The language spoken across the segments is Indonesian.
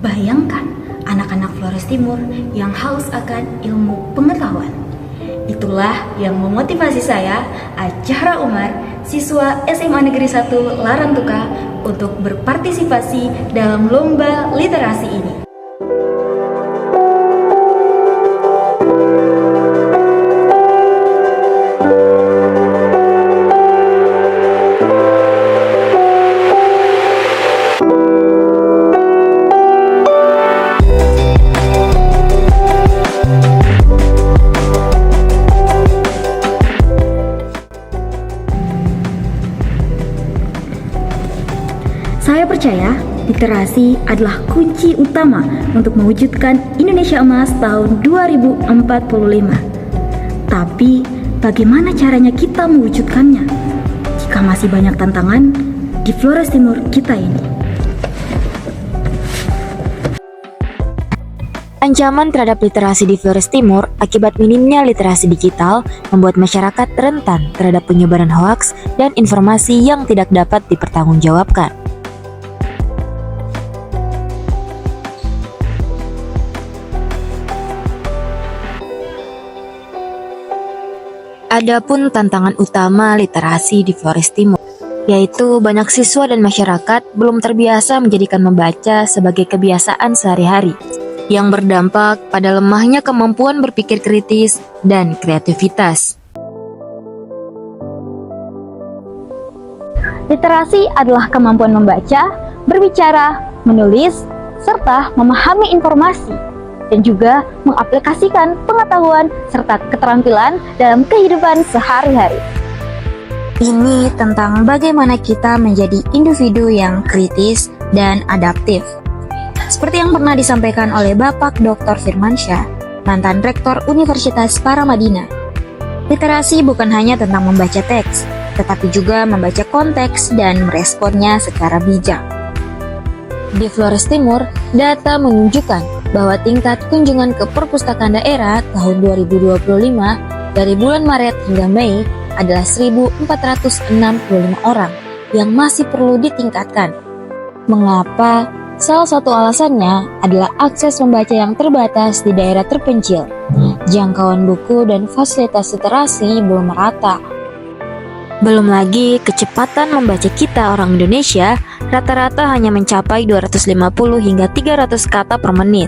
Bayangkan anak-anak Flores Timur yang haus akan ilmu pengetahuan. Itulah yang memotivasi saya, Acara Umar, siswa SMA Negeri 1 Larantuka, untuk berpartisipasi dalam lomba literasi ini. Saya percaya literasi adalah kunci utama untuk mewujudkan Indonesia Emas tahun 2045. Tapi, bagaimana caranya kita mewujudkannya jika masih banyak tantangan di Flores Timur kita ini? Ancaman terhadap literasi di Flores Timur akibat minimnya literasi digital membuat masyarakat rentan terhadap penyebaran hoaks dan informasi yang tidak dapat dipertanggungjawabkan. Adapun tantangan utama literasi di Flores Timur, yaitu banyak siswa dan masyarakat belum terbiasa menjadikan membaca sebagai kebiasaan sehari-hari, yang berdampak pada lemahnya kemampuan berpikir kritis dan kreativitas. Literasi adalah kemampuan membaca, berbicara, menulis, serta memahami informasi, dan juga mengaplikasikan pengetahuan serta keterampilan dalam kehidupan sehari-hari. Ini tentang bagaimana kita menjadi individu yang kritis dan adaptif. Seperti yang pernah disampaikan oleh Bapak Dr. Firmansyah, mantan Rektor Universitas Paramadina. Literasi bukan hanya tentang membaca teks, tetapi juga membaca konteks dan meresponnya secara bijak. Di Flores Timur, data menunjukkan bahwa tingkat kunjungan ke perpustakaan daerah tahun 2025 dari bulan Maret hingga Mei adalah 1.465 orang yang masih perlu ditingkatkan. Mengapa? Salah satu alasannya adalah akses membaca yang terbatas di daerah terpencil. Jangkauan buku dan fasilitas literasi belum merata. Belum lagi kecepatan membaca kita orang Indonesia rata-rata hanya mencapai 250 hingga 300 kata per menit.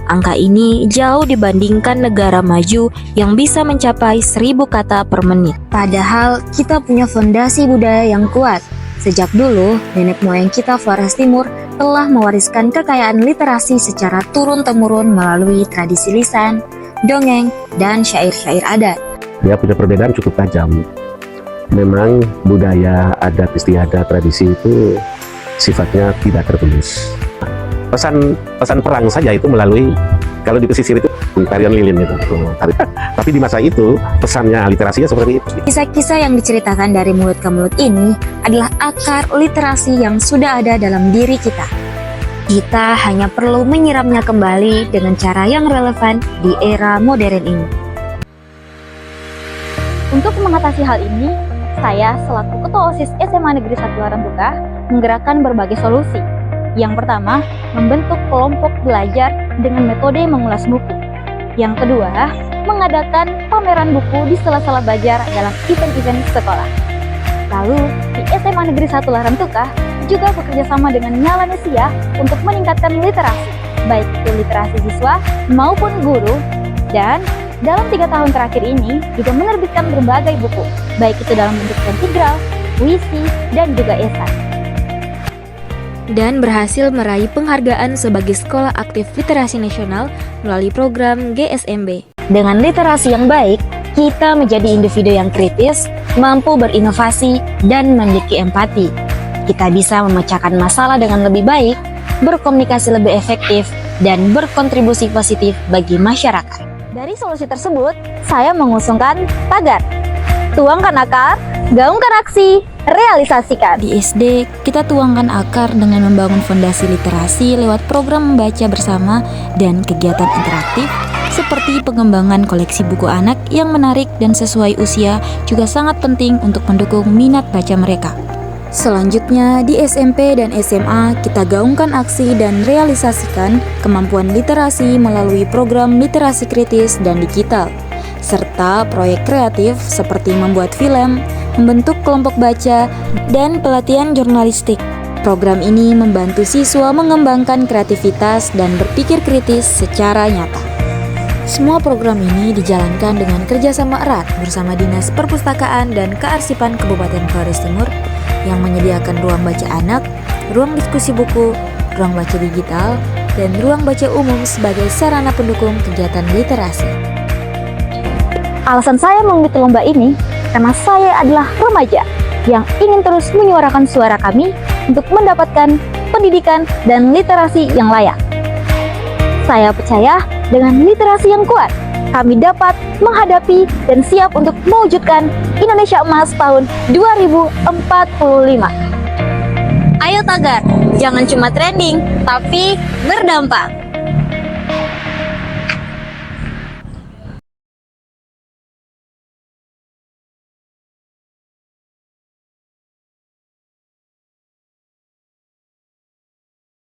Angka ini jauh dibandingkan negara maju yang bisa mencapai 1000 kata per menit. Padahal kita punya fondasi budaya yang kuat. Sejak dulu, nenek moyang kita Flores Timur telah mewariskan kekayaan literasi secara turun-temurun melalui tradisi lisan, dongeng, dan syair-syair adat. Dia punya perbedaan cukup tajam. Memang budaya, adat istiadat, tradisi itu sifatnya tidak tertulis. Pesan perang saja itu melalui, kalau di pesisir itu tarian lilin itu. Tapi di masa itu pesannya literasinya seperti itu. Kisah-kisah yang diceritakan dari mulut ke mulut ini adalah akar literasi yang sudah ada dalam diri kita. Kita hanya perlu menyiramnya kembali dengan cara yang relevan di era modern ini. Untuk mengatasi hal ini, saya selaku Ketua OSIS SMA Negeri 1 Larantuka menggerakkan berbagai solusi. Yang pertama, membentuk kelompok belajar dengan metode mengulas buku. Yang kedua, mengadakan pameran buku di sela-sela belajar dalam event-event sekolah. Lalu, di SMA Negeri 1 Larantuka juga bekerja sama dengan Nyala Nesia untuk meningkatkan literasi, baik itu literasi siswa maupun guru, dan dalam 3 tahun terakhir ini juga menerbitkan berbagai buku, baik itu dalam bentuk integral, puisi, dan juga esai. Dan berhasil meraih penghargaan sebagai Sekolah Aktif Literasi Nasional melalui program GSMB. Dengan literasi yang baik, kita menjadi individu yang kritis, mampu berinovasi, dan memiliki empati. Kita bisa memecahkan masalah dengan lebih baik, berkomunikasi lebih efektif, dan berkontribusi positif bagi masyarakat. Dari solusi tersebut, saya mengusungkan tagar. Tuangkan akar, gaungkan aksi, realisasikan. Di SD, kita tuangkan akar dengan membangun fondasi literasi lewat program membaca bersama dan kegiatan interaktif seperti pengembangan koleksi buku anak yang menarik dan sesuai usia juga sangat penting untuk mendukung minat baca mereka. Selanjutnya, di SMP dan SMA, kita gaungkan aksi dan realisasikan kemampuan literasi melalui program literasi kritis dan digital, serta proyek kreatif seperti membuat film, membentuk kelompok baca, dan pelatihan jurnalistik. Program ini membantu siswa mengembangkan kreativitas dan berpikir kritis secara nyata. Semua program ini dijalankan dengan kerjasama erat bersama Dinas Perpustakaan dan Kearsipan Kabupaten Flores Timur yang menyediakan ruang baca anak, ruang diskusi buku, ruang baca digital, dan ruang baca umum sebagai sarana pendukung kegiatan literasi. Alasan saya mengikuti lomba ini karena saya adalah remaja yang ingin terus menyuarakan suara kami untuk mendapatkan pendidikan dan literasi yang layak. Saya percaya dengan literasi yang kuat, kami dapat menghadapi dan siap untuk mewujudkan Indonesia Emas tahun 2045. Ayo tagar, jangan cuma trending, tapi berdampak.